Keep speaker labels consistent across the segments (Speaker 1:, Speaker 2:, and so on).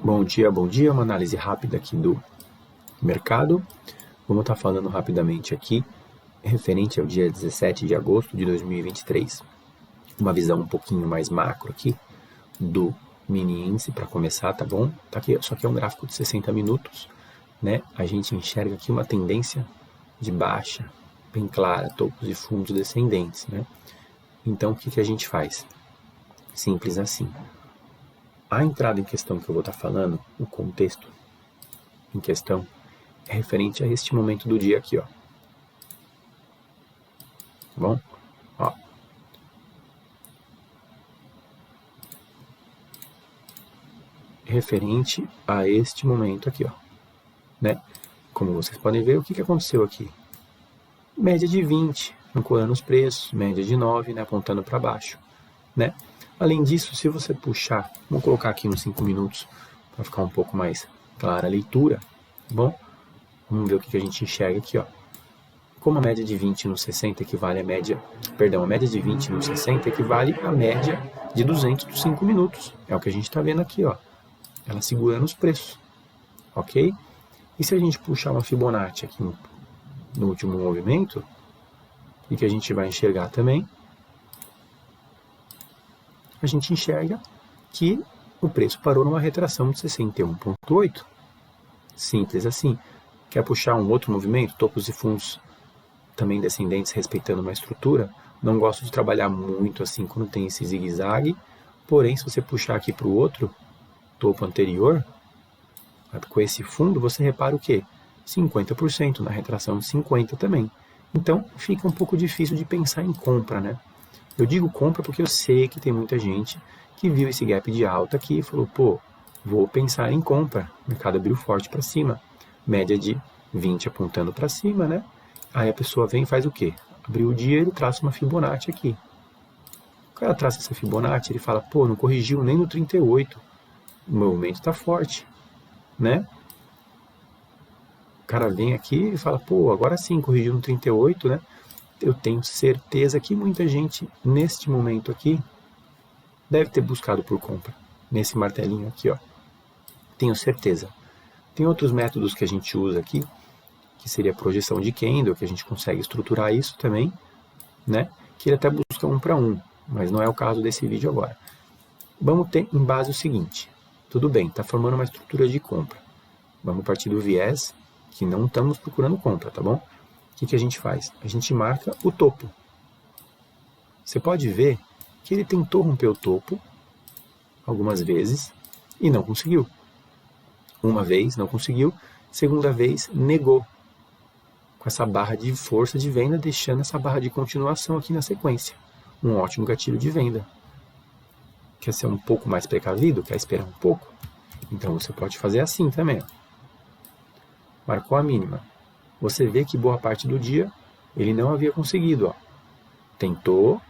Speaker 1: Bom dia, uma análise rápida aqui do mercado. Vamos estar falando rapidamente aqui, referente ao dia 17 de agosto de 2023. Uma visão um pouquinho mais macro aqui do mini índice para começar, tá bom? Tá aqui, só que é um gráfico de 60 minutos, né? A gente enxerga aqui uma tendência de baixa, bem clara, topos e fundos descendentes, né? Então, o que a gente faz? Simples assim. A entrada em questão que eu vou estar falando, o contexto em questão, é referente a este momento do dia aqui, ó. Tá bom? Ó. Referente a este momento aqui, ó. Né? Como vocês podem ver, o que aconteceu aqui? Média de 20, ancorando os preços, média de 9, né, apontando para baixo, né? Além disso, se você puxar, vamos colocar aqui uns 5 minutos para ficar um pouco mais clara a leitura, tá bom? Vamos ver o que a gente enxerga aqui, ó. Como a média de 20 no 60 equivale a média, a média de 20 no 60 equivale à média de 200 dos 5 minutos. É o que a gente está vendo aqui, ó. Ela segurando os preços, ok? E se a gente puxar uma Fibonacci aqui no último movimento, e que a gente vai enxergar também, a gente enxerga que o preço parou numa retração de 61,8. Simples assim. Quer puxar um outro movimento, topos e fundos também descendentes respeitando uma estrutura? Não gosto de trabalhar muito assim quando tem esse zigue-zague, porém se você puxar aqui para o outro topo anterior, com esse fundo, você repara o quê? 50%, na retração de 50% também. Então fica um pouco difícil de pensar em compra, né? Eu digo compra porque eu sei que tem muita gente que viu esse gap de alta aqui e falou, pô, vou pensar em compra. O mercado abriu forte para cima. Média de 20 apontando para cima, né? Aí a pessoa vem e faz o quê? Abriu o dia, ele traça uma Fibonacci aqui. O cara traça essa Fibonacci, ele fala, pô, não corrigiu nem no 38. O movimento está forte, né? O cara vem aqui e fala, pô, agora sim, corrigiu no 38, né? Eu tenho certeza que muita gente, neste momento aqui, deve ter buscado por compra. Nesse martelinho aqui, ó. Tenho certeza. Tem outros métodos que a gente usa aqui, que seria a projeção de candle, que a gente consegue estruturar isso também, né? Que ele até busca 1 para 1, mas não é o caso desse vídeo agora. Vamos ter em base o seguinte. Tudo bem, está formando uma estrutura de compra. Vamos partir do viés que não estamos procurando compra, tá bom? O que a gente faz? A gente marca o topo. Você pode ver que ele tentou romper o topo algumas vezes e não conseguiu. Uma vez não conseguiu, segunda vez negou. Com essa barra de força de venda, deixando essa barra de continuação aqui na sequência. Um ótimo gatilho de venda. Quer ser um pouco mais precavido? Quer esperar um pouco? Então você pode fazer assim também. Ó. Marcou a mínima. Você vê que boa parte do dia ele não havia conseguido. Ó. Tentou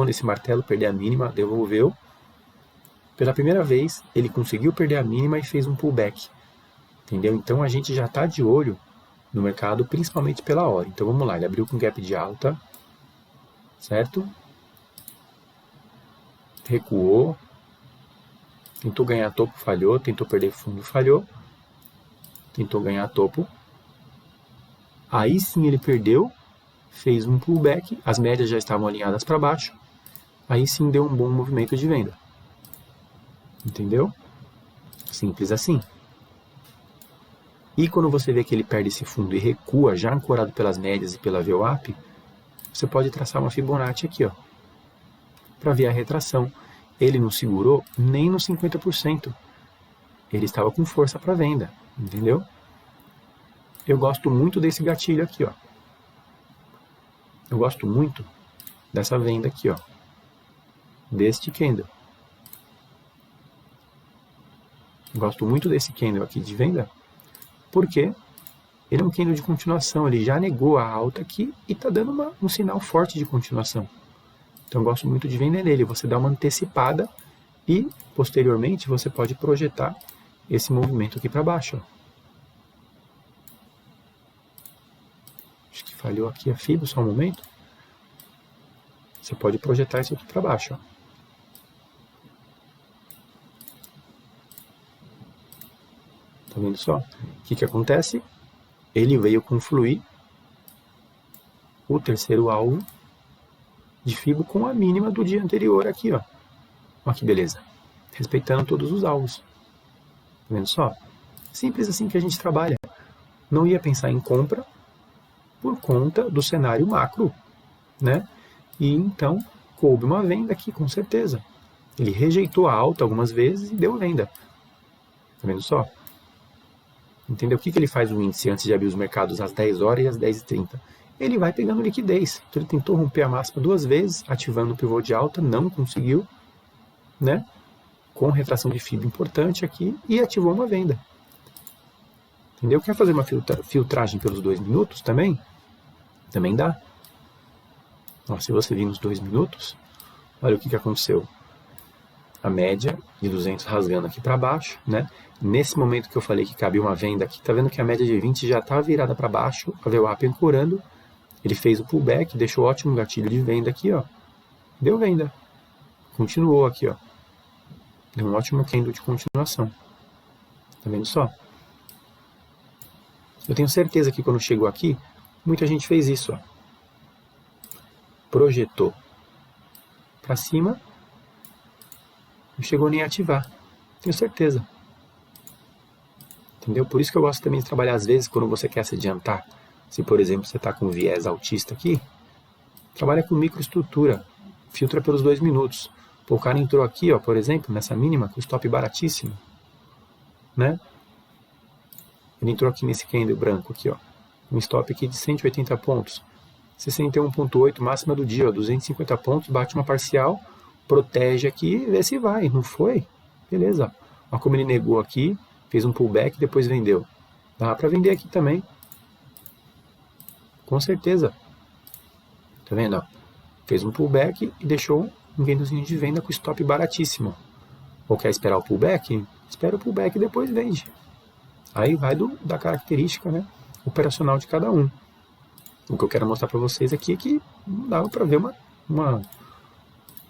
Speaker 1: nesse martelo perder a mínima, devolveu. Pela primeira vez, ele conseguiu perder a mínima e fez um pullback. Entendeu? Então a gente já está de olho no mercado, principalmente pela hora. Então vamos lá, ele abriu com gap de alta, certo? Recuou, tentou ganhar topo, falhou, tentou perder fundo, falhou, tentou ganhar topo. Aí sim ele perdeu, fez um pullback, as médias já estavam alinhadas para baixo, aí sim deu um bom movimento de venda. Entendeu? Simples assim. E quando você vê que ele perde esse fundo e recua, já ancorado pelas médias e pela VWAP, você pode traçar uma Fibonacci aqui, ó, para ver a retração. Ele não segurou nem nos 50%. Ele estava com força para venda, entendeu? Eu gosto muito desse gatilho aqui, ó. Eu gosto muito dessa venda aqui, ó. Deste candle. Gosto muito desse candle aqui de venda, porque ele é um candle de continuação, ele já negou a alta aqui e está dando um sinal forte de continuação. Então eu gosto muito de vender nele, você dá uma antecipada e posteriormente você pode projetar esse movimento aqui para baixo. Ó. Acho que falhou aqui a FIBO, só um momento. Você pode projetar isso aqui para baixo. Ó. Tá vendo só? O que acontece? Ele veio confluir o terceiro alvo de FIBO com a mínima do dia anterior aqui, ó. Olha que beleza. Respeitando todos os alvos. Tá vendo só? Simples assim que a gente trabalha. Não ia pensar em compra por conta do cenário macro, né? E então coube uma venda aqui, com certeza. Ele rejeitou a alta algumas vezes e deu venda. Tá vendo só? Entendeu? O que ele faz o índice antes de abrir os mercados às 10 horas e às 10h30? Ele vai pegando liquidez. Então ele tentou romper a máxima 2 vezes, ativando o pivô de alta, não conseguiu, né? Com retração de FIBO importante aqui e ativou uma venda. Entendeu? Quer fazer uma filtragem pelos 2 minutos também? Também dá. Ó, se você vir nos 2 minutos, olha o que aconteceu. A média de 200 rasgando aqui para baixo, né? Nesse momento que eu falei que cabia uma venda aqui, tá vendo que a média de 20 já está virada para baixo, a VWAP ancorando, ele fez o pullback, deixou ótimo gatilho de venda aqui, ó. Deu venda. Continuou aqui, ó. Deu um ótimo candle de continuação. Tá vendo só? Eu tenho certeza que quando chegou aqui, muita gente fez isso, ó. Projetou para cima, não chegou nem a ativar. Tenho certeza. Entendeu? Por isso que eu gosto também de trabalhar às vezes quando você quer se adiantar. Se, por exemplo, você está com viés altista aqui, trabalha com microestrutura. Filtra pelos 2 minutos. Pô, o cara entrou aqui, ó, por exemplo, nessa mínima, com stop baratíssimo. Né? Ele entrou aqui nesse candle branco aqui, ó. Um stop aqui de 180 pontos. 61,8, máxima do dia, ó, 250 pontos, bate uma parcial, protege aqui e vê se vai. Não foi? Beleza. Olha como ele negou aqui, fez um pullback e depois vendeu. Dá para vender aqui também. Com certeza. Tá vendo? Ó? Fez um pullback e deixou um candlezinho de venda com stop baratíssimo. Ou quer esperar o pullback? Espera o pullback e depois vende. Aí vai da característica, né, operacional de cada um. O que eu quero mostrar para vocês aqui é que não dava para ver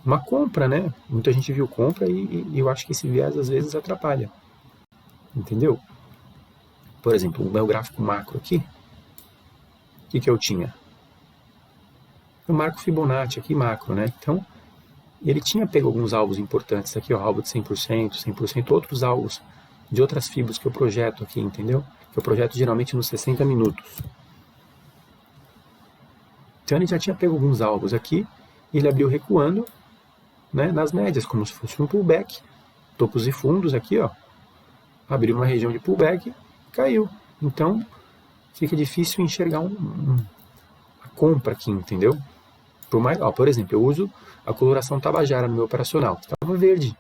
Speaker 1: uma compra, né? Muita gente viu compra e eu acho que esse viés às vezes atrapalha. Entendeu? Por exemplo, o meu gráfico macro aqui, o que eu tinha? Eu marco Fibonacci aqui, macro, né? Então, ele tinha pego alguns alvos importantes aqui, ó, alvo de 100%, 100%, outros alvos de outras fibras que eu projeto aqui, entendeu? Que eu projeto geralmente nos 60 minutos. Então ele já tinha pego alguns alvos aqui, e ele abriu recuando, né, nas médias, como se fosse um pullback, topos e fundos aqui, ó, abriu uma região de pullback, caiu. Então fica difícil enxergar a compra aqui, entendeu? Por exemplo, eu uso a coloração tabajara no meu operacional, estava verde,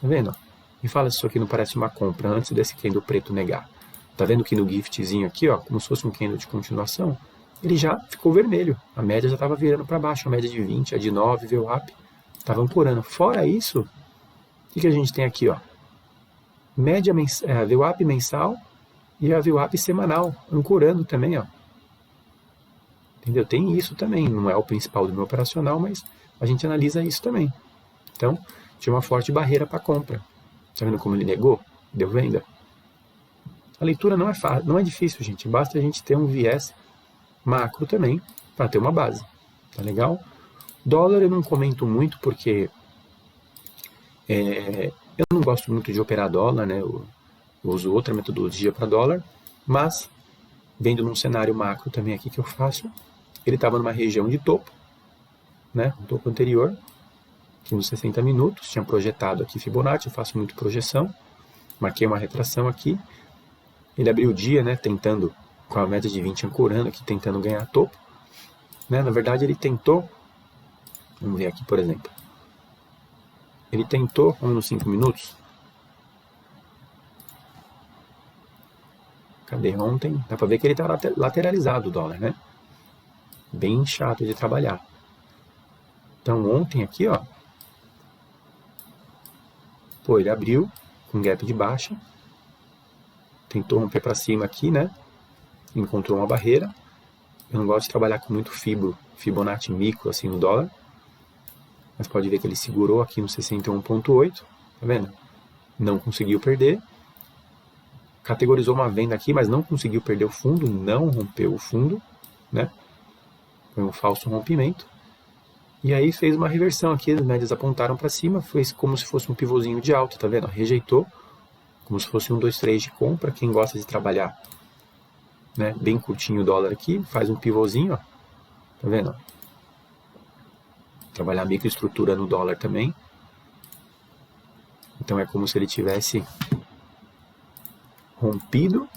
Speaker 1: tá vendo? Me fala se isso aqui não parece uma compra antes desse candle preto negar. Tá vendo que no giftzinho aqui, ó, como se fosse um candle de continuação, ele já ficou vermelho. A média já estava virando para baixo, a média de 20, a de 9, VWAP, estava ancorando. Fora isso, o que a gente tem aqui, ó? Média VWAP mensal e a VWAP semanal, ancorando também, ó. Entendeu? Tem isso também, não é o principal do meu operacional, mas a gente analisa isso também. Então, tinha uma forte barreira para compra. Tá vendo como ele negou? Deu venda? A leitura não é fácil, não é difícil, gente. Basta a gente ter um viés macro também para ter uma base. Tá legal? Dólar eu não comento muito porque eu não gosto muito de operar dólar, né? Eu uso outra metodologia para dólar, mas vendo num cenário macro também aqui que eu faço, ele estava numa região de topo, né? Um topo anterior, aqui nos 60 minutos, tinha projetado aqui Fibonacci, eu faço muito projeção, marquei uma retração aqui, ele abriu o dia, né, tentando, com a média de 20 ancorando aqui, tentando ganhar topo, né, na verdade ele tentou, vamos ver aqui por exemplo, ele tentou, vamos nos 5 minutos, cadê ontem? Dá pra ver que ele tá lateralizado o dólar, né, bem chato de trabalhar. Então ontem aqui, ó, pô, ele abriu com gap de baixa, tentou romper para cima aqui, né? Encontrou uma barreira. Eu não gosto de trabalhar com muito Fibonacci micro assim no dólar. Mas pode ver que ele segurou aqui no 61,8, tá vendo? Não conseguiu perder. categorizou uma venda aqui, mas não conseguiu perder o fundo, não rompeu o fundo, né? Foi um falso rompimento. E aí fez uma reversão aqui, as médias apontaram para cima, fez como se fosse um pivôzinho de alta, tá vendo? Rejeitou, como se fosse um 2, 3 de compra. Quem gosta de trabalhar, né, bem curtinho o dólar aqui, faz um pivôzinho, ó, tá vendo? Trabalhar microestrutura no dólar também. Então é como se ele tivesse rompido,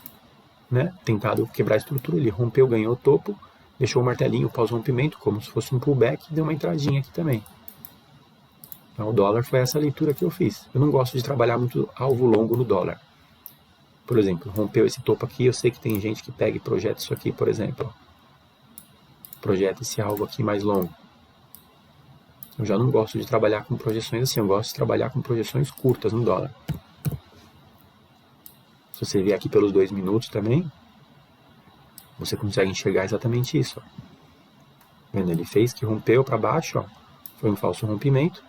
Speaker 1: né, tentado quebrar a estrutura, ele rompeu, ganhou o topo, deixou o martelinho pós-rompimento, como se fosse um pullback, e deu uma entradinha aqui também. Então, o dólar foi essa leitura que eu fiz. Eu não gosto de trabalhar muito alvo longo no dólar. Por exemplo, rompeu esse topo aqui, eu sei que tem gente que pega e projeta isso aqui, por exemplo. Projeta esse alvo aqui mais longo. Eu já não gosto de trabalhar com projeções assim, eu gosto de trabalhar com projeções curtas no dólar. Se você vier aqui pelos 2 minutos também, você consegue enxergar exatamente isso. Ó. Vendo? Ele fez que rompeu para baixo, ó, foi um falso rompimento,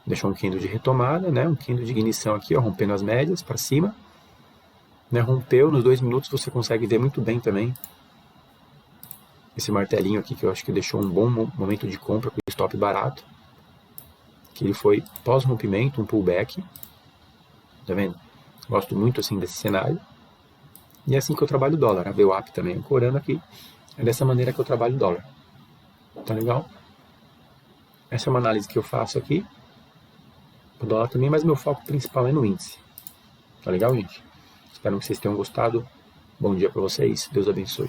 Speaker 1: deixou um candle de retomada, né, um candle de ignição aqui, ó, rompendo as médias para cima, né, rompeu, nos 2 minutos você consegue ver muito bem também esse martelinho aqui, que eu acho que deixou um bom momento de compra com stop barato, que ele foi pós-rompimento, um pullback, tá vendo? Gosto muito assim desse cenário. E é assim que eu trabalho o dólar. A VWAP também ancorando aqui. É dessa maneira que eu trabalho o dólar. Tá legal? Essa é uma análise que eu faço aqui. O dólar também, mas meu foco principal é no índice. Tá legal, gente? Espero que vocês tenham gostado. Bom dia para vocês. Deus abençoe.